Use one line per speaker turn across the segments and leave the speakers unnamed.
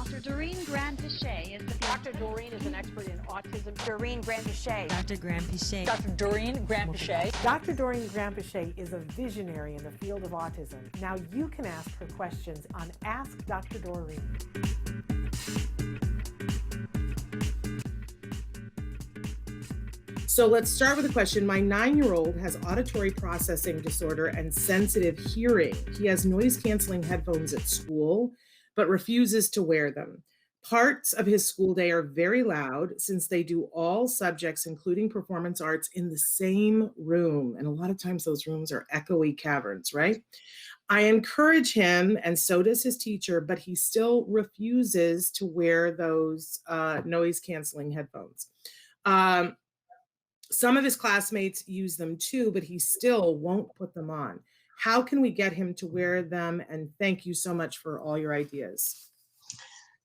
Dr. Doreen Grand-Pichet is the
Dr. Doreen is an expert in autism.
Doreen Grand-Pichet.
Dr. Grand-Pichet.
Dr. Doreen Grand-Pichet.
Dr. Doreen Grand-Pichet is a visionary in the field of autism. Now you can ask her questions on Ask Dr. Doreen.
So let's start with a question. My 9-year-old has auditory processing disorder and sensitive hearing. He has noise-canceling headphones at school, but refuses to wear them. Parts of his school day are very loud since they do all subjects, including performance arts, in the same room. And a lot of times those rooms are echoey caverns, right? I encourage him, and so does his teacher, but he still refuses to wear those noise-canceling headphones. Some of his classmates use them too, but he still won't put them on. How can we get him to wear them? And thank you so much for all your ideas.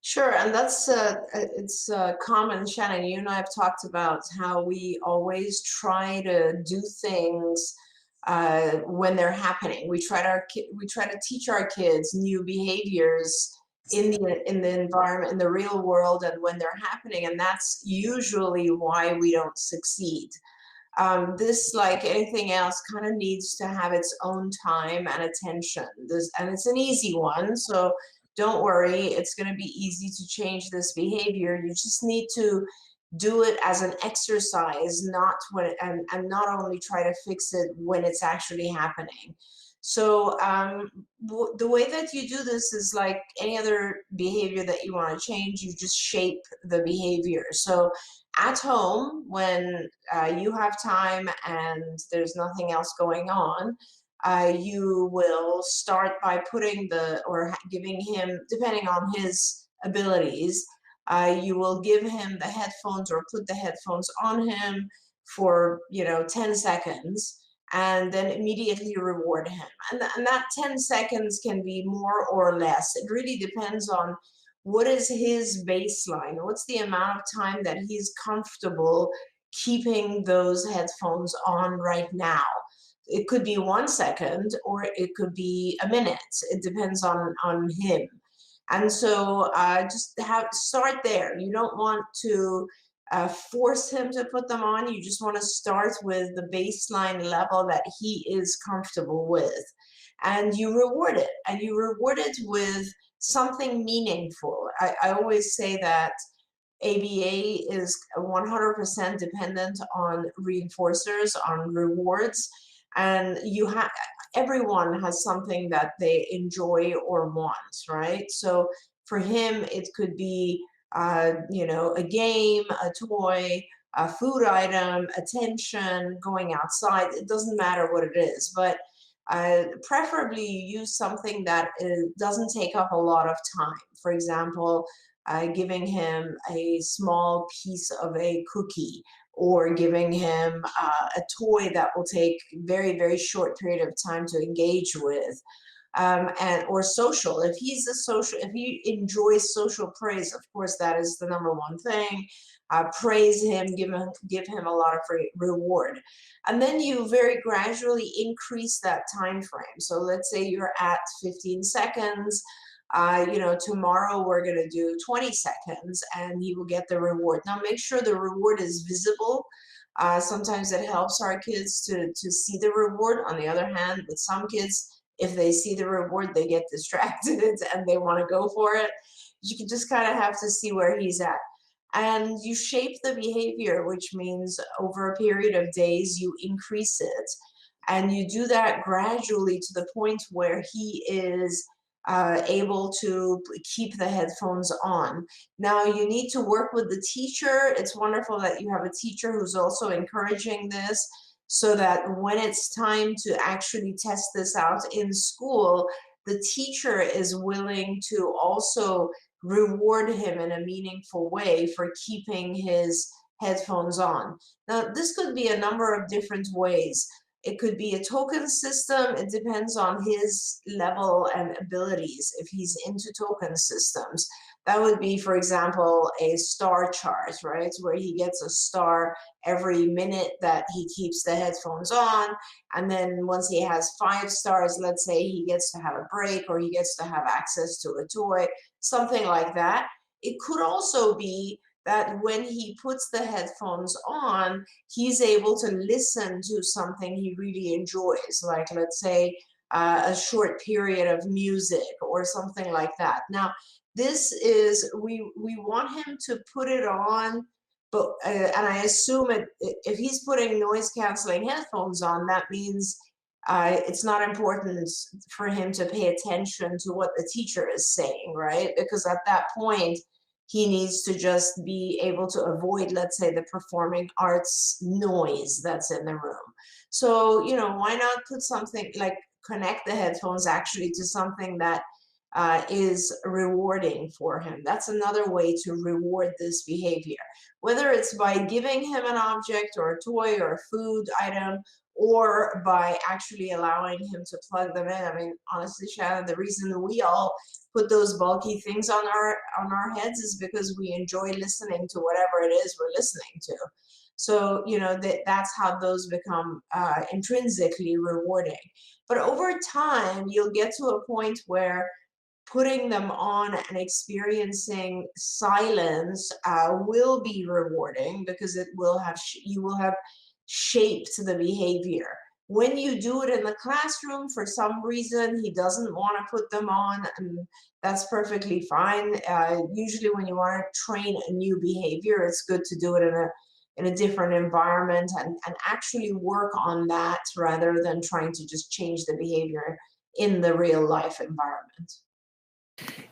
Sure, and that's it's common, Shannon. You and I have talked about how we always try to do things when they're happening. We try to teach our kids new behaviors in the environment, in the real world, and when they're happening, and that's usually why we don't succeed. This, like anything else, kind of needs to have its own time and attention. And it's an easy one, so don't worry, it's going to be easy to change this behavior. You just need to do it as an exercise, not when, and not only try to fix it when it's actually happening. So the way that you do this is like any other behavior that you want to change, you just shape the behavior. So at home, when you have time and there's nothing else going on, you will start by putting or giving him, depending on his abilities, you will give him the headphones or put the headphones on him for 10 seconds. And then immediately reward him. And that 10 seconds can be more or less. It really depends on what is his baseline, what's the amount of time that he's comfortable keeping those headphones on right now. It could be 1 second or it could be a minute. It depends on him. And so just start there. You don't want to force him to put them on. You just want to start with the baseline level that he is comfortable with. And you reward it. And you reward it with something meaningful. I always say that ABA is 100% dependent on reinforcers, on rewards. And everyone has something that they enjoy or want, right? So for him, it could be a game, a toy, a food item, attention, going outside. It doesn't matter what it is, but preferably you use something that doesn't take up a lot of time. For example, giving him a small piece of a cookie, or giving him a toy that will take very, very short period of time to engage with. Or social. If he enjoys social praise, of course, that is the number one thing. Praise him, give him a lot of reward. And then you very gradually increase that time frame. So let's say you're at 15 seconds. Tomorrow we're going to do 20 seconds and he will get the reward. Now make sure the reward is visible. Sometimes it helps our kids to see the reward. On the other hand, with some kids, if they see the reward, they get distracted and they want to go for it. You can just kind of have to see where he's at. And you shape the behavior, which means over a period of days, you increase it. And you do that gradually to the point where he is able to keep the headphones on. Now you need to work with the teacher. It's wonderful that you have a teacher who's also encouraging this, so that when it's time to actually test this out in school, the teacher is willing to also reward him in a meaningful way for keeping his headphones on. Now, this could be a number of different ways. It could be a token system. It depends on his level and abilities. If he's into token systems, that would be, for example, a star chart, right? Where he gets a star every minute that he keeps the headphones on. And then once he has 5 stars, let's say he gets to have a break or he gets to have access to a toy, something like that. It could also be that when he puts the headphones on, he's able to listen to something he really enjoys, like let's say a short period of music or something like that. Now, this is, we want him to put it on, but and I assume if he's putting noise canceling headphones on, that means it's not important for him to pay attention to what the teacher is saying, right? Because at that point, he needs to just be able to avoid, let's say, the performing arts noise that's in the room. So, you know, why not put something like connect the headphones actually to something that is rewarding for him. That's another way to reward this behavior, whether it's by giving him an object or a toy or a food item, or by actually allowing him to plug them in. I mean, honestly, Shannon, the reason we all put those bulky things on our heads is because we enjoy listening to whatever it is we're listening to. So, you know, that's how those become intrinsically rewarding. But over time, you'll get to a point where putting them on and experiencing silence will be rewarding, because it will have you will have shaped the behavior. When you do it in the classroom, for some reason he doesn't want to put them on, and that's perfectly fine. Usually when you want to train a new behavior, it's good to do it in a different environment and actually work on that rather than trying to just change the behavior in the real life environment.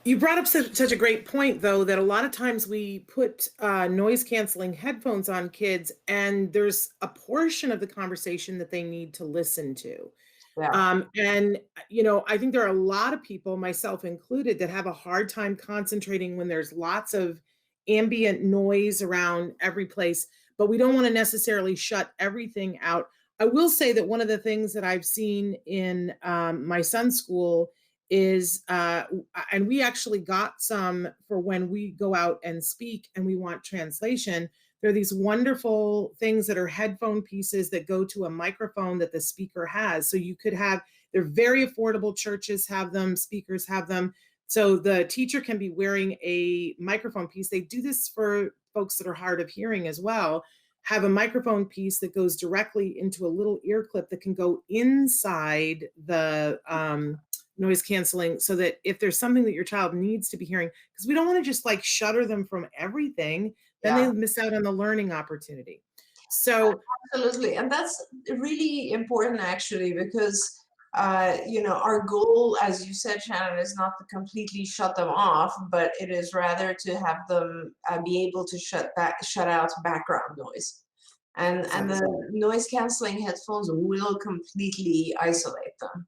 You brought up such a great point, though, that a lot of times we put noise canceling headphones on kids, and there's a portion of the conversation that they need to listen to.
Yeah.
And, you know, I think there are a lot of people, myself included, that have a hard time concentrating when there's lots of ambient noise around every place, but we don't want to necessarily shut everything out. I will say that one of the things that I've seen in my son's school is, and we actually got some for when we go out and speak and we want translation. There are these wonderful things that are headphone pieces that go to a microphone that the speaker has. So you could have, they're very affordable. Churches have them, speakers have them. So the teacher can be wearing a microphone piece. They do this for folks that are hard of hearing as well. Have a microphone piece that goes directly into a little ear clip that can go inside the noise canceling, so that if there's something that your child needs to be hearing, because we don't want to just like shutter them from everything, then they miss out on the learning opportunity. So
absolutely, and that's really important actually, because you know, our goal, as you said, Shannon, is not to completely shut them off, but it is rather to have them be able to shut out background noise. And the noise canceling headphones will completely isolate them.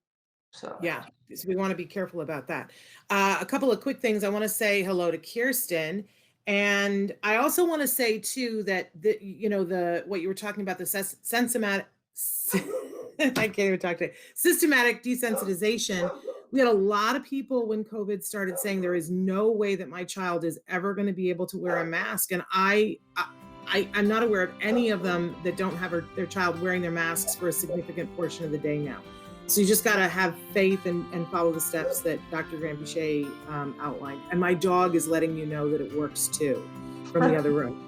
So
yeah, so we want to be careful about that. A couple of quick things. I want to say hello to Kirsten. And I also want to say too that you know, what you were talking about, the I can't even talk today. Systematic desensitization. We had a lot of people when COVID started saying there is no way that my child is ever going to be able to wear a mask. And I'm not aware of any of them that don't have their child wearing their masks for a significant portion of the day now. So you just got to have faith and follow the steps that Dr. Granpeesheh outlined. And my dog is letting you know that it works too from the other room.